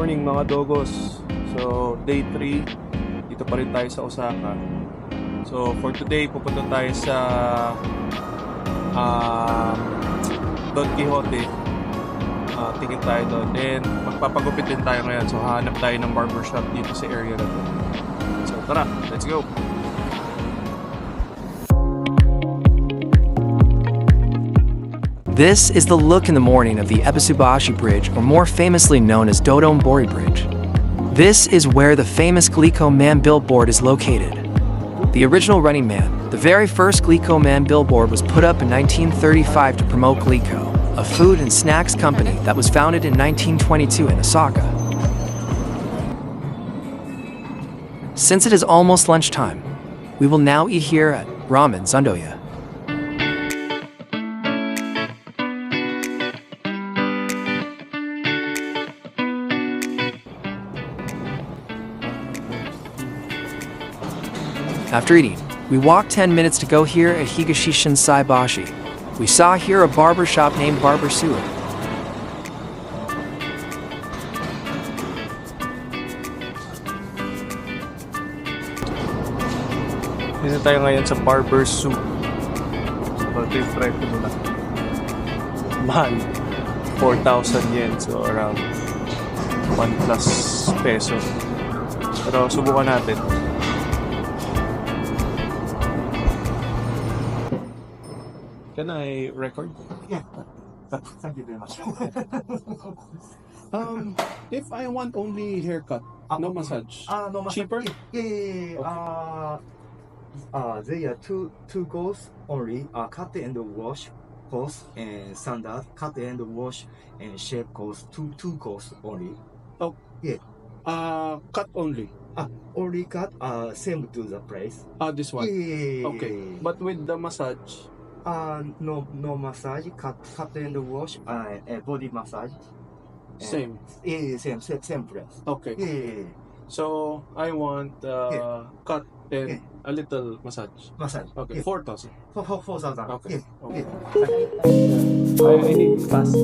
morning mga dogos. So day 3, dito pa rin tayo sa Osaka. So for today, pupunta tayo sa Don Quixote. Tingin tayo doon. And magpapagupit din tayo ngayon. So hahanap tayo ng barbershop dito sa area na to. So tara, let's go! This is the look in the morning of the Ebisubashi Bridge, or more famously known as Dotonbori Bridge. This is where the famous Glico Man billboard is located. The original Running Man, the very first Glico Man billboard, was put up in 1935 to promote Glico, a food and snacks company that was founded in 1922 in Osaka. Since it is almost lunchtime, we will now eat here at Ramen Zandoya. After eating, we walked 10 minutes to go here at Higashishin Saibashi. We saw here a barber shop named Barber Sue. Dito tayo ngayon sa Barber Sue. So ito yung presyo nila. Mahal. 4,000 yen. So around 1 plus peso. Pero subukan natin. Can I record? Yeah. Thank you very much. If I want only haircut, no massage. No massage. Cheaper? Yeah. There are two course only. Cut and wash course and standard. Cut and wash and shape course. Two course only. Oh, yeah. Cut only. Only cut. Same to the price. This one. Yeah. Okay. But with the massage, No massage. Cut and wash. Body massage. same. Yeah, same price. Okay. Yeah. So I want cut and a little massage. Massage. Okay. Yeah. 4,000. 4,000. Okay. Yeah. Okay. Yeah. I need fast.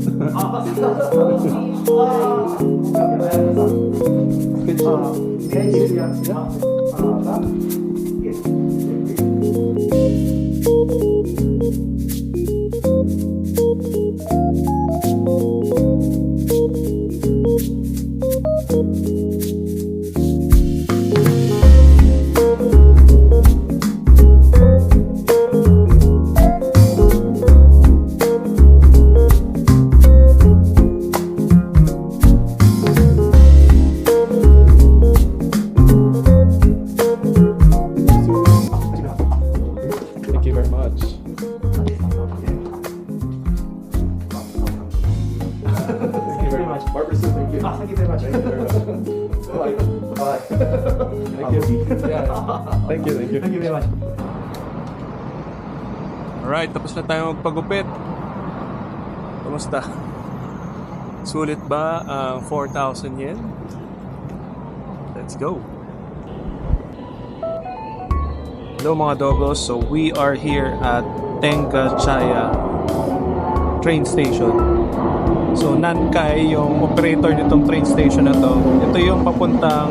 Thank you very much. Thank you very much. Barber Sue, thank you. Thank you very much. Thank you very much. Bye. Bye. Thank you. Yeah. Thank you, thank you. Thank you very much. Alright, tapos na tayo magpagupit. Kamusta? Sulit ba ang 4,000 yen? Let's go! Hello mga dogos, so we are here at Tenggachaya train station. So Nankai yung operator nitong train station na to. Ito yung papuntang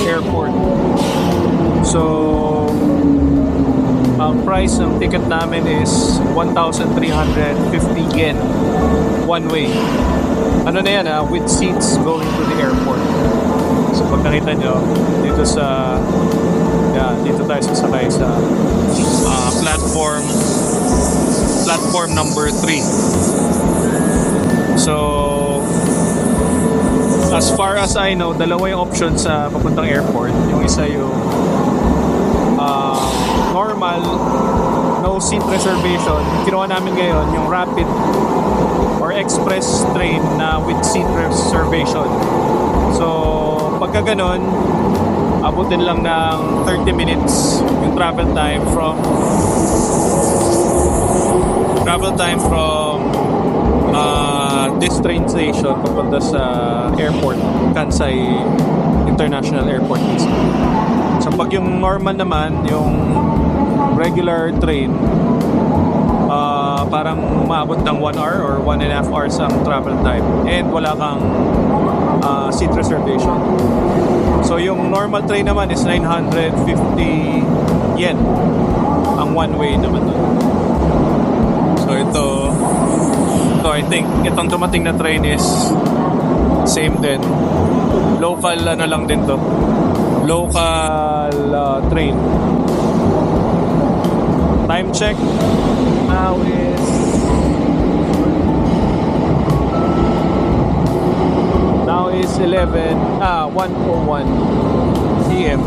airport. So ang price ng ticket namin is 1,350 yen one way. Ano na yan with seats going to the airport. So pag nakita nyo dito sa dito tayo sasakay sa platform number 3. So as far as I know, dalawa yung option sa papuntang airport. Yung isa yung normal, no seat reservation. Kinuha namin ngayon yung rapid or express train na with seat reservation. So pagka ganun, abutin lang ng 30 minutes yung travel time from this train station papunta sa airport, Kansai International Airport mismo. So pag yung normal naman, yung regular train, parang maabot ng 1 hour or 1.5 hours ang travel time, and wala kang seat reservation. So yung normal train naman is 950 yen ang one way naman doon. So ito I think itong dumating na train is same din. Local ano lang din to. Local train. Time check now is 1:01 p.m.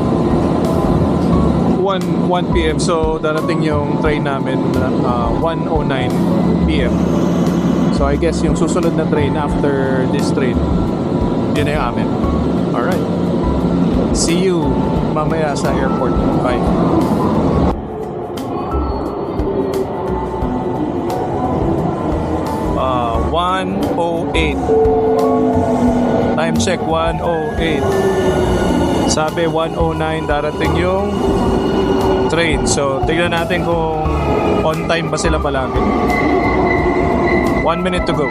1 p.m. So darating yung train namin 1:09 p.m. So I guess yung susunod na train after this train, yun na yung amin. Alright. See you mamaya sa airport. Bye. Uh, 1:08. Time check 1:08. Sabi 1:09 darating yung train. So tignan natin kung on time ba sila palagi. 1 minute to go.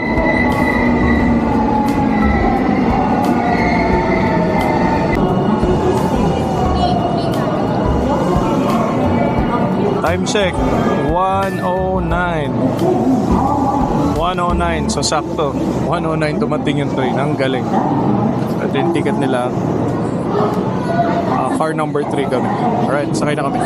Time check 1:09. 1:09, so sakto 1:09 dumating yung train. Ang galing. At yung ticket nila car number 3 kami. Alright, sakay na kami.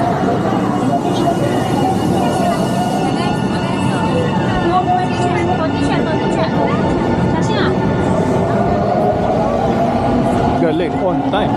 Galing, on time.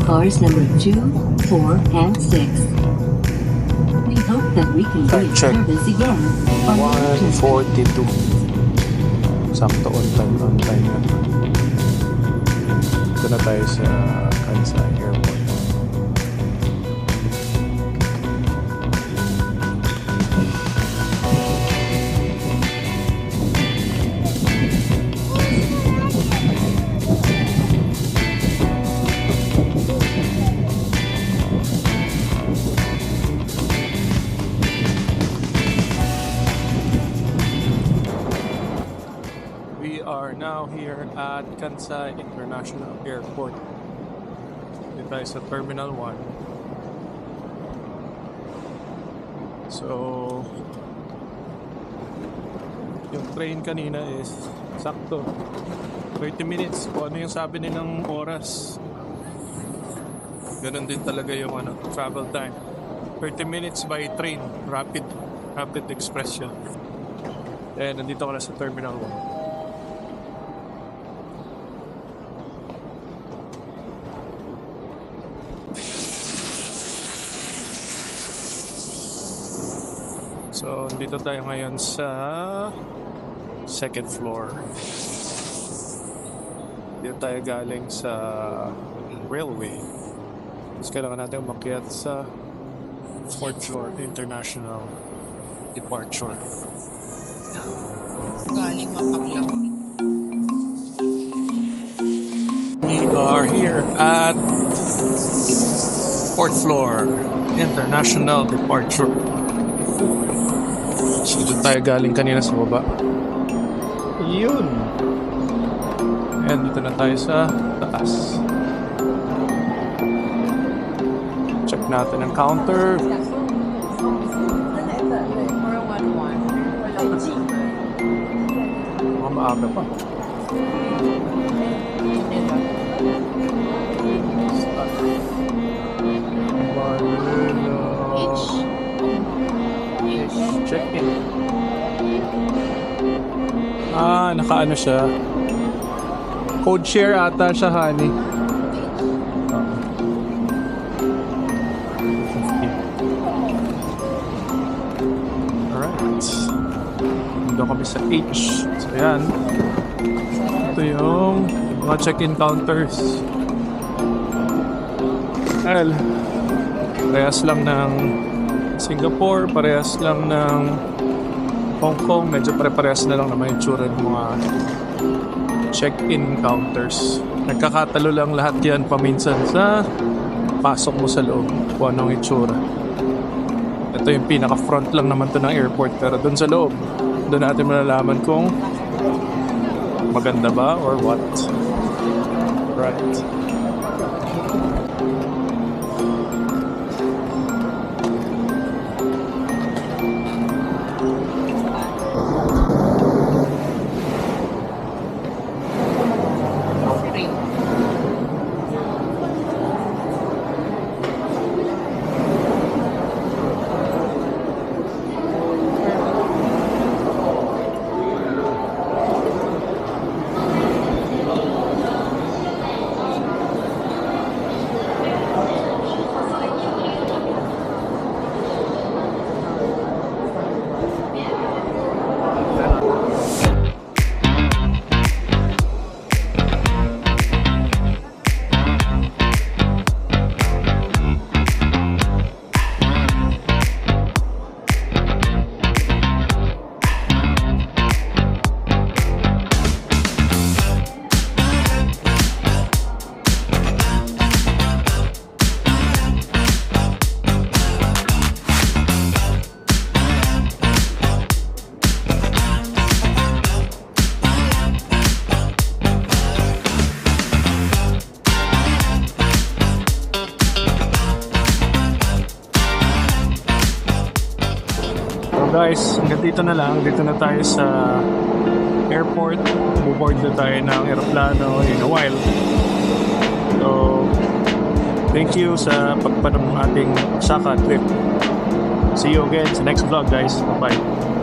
Cars number 2, 4, and 6. We hope that we can be in service again. 1:42. Sakto on time na. Ito na tayo sa Kansai Airport. Now here at Kansai International Airport. Dito tayo sa Terminal 1. So yung train kanina is sakto 30 minutes kung ano yung sabi nilang oras. Ganun din talaga yung travel time. 30 minutes by train, rapid express yun. And nandito ka na sa Terminal 1. So, dito tayo ngayon sa second floor. Dito tayo galing sa railway. Tapos kailangan natin umakyat sa fourth floor, international departure. Galing Mapaglao. We are here at Fourth floor, international departure. So, dito tayo galing kanina sa baba. Yun. And dito na tayo sa taas. Check natin ang counter. Mga maaga pa. Check-in. Nakaano siya. Code share ata siya, honey. Alright. Doon kami sa H. So, yan. Ito yung mga check-in counters. Well, parehas lang ng Singapore, parehas lang ng Hong Kong, medyo pare-parehas na lang naman yung tsura ng mga check-in counters. Nagkakatalo lang lahat yan paminsan sa pasok mo sa loob kung anong itsura. Ito yung pinaka-front lang naman to ng airport, pero dun sa loob, doon natin malalaman kung maganda ba or what. Right. Guys, hanggang dito na lang. Dito na tayo sa airport. Buboard na tayo ng aeroplano in a while. So, thank you sa pagpanong ating Osaka trip. See you again sa next vlog, guys. Bye-bye.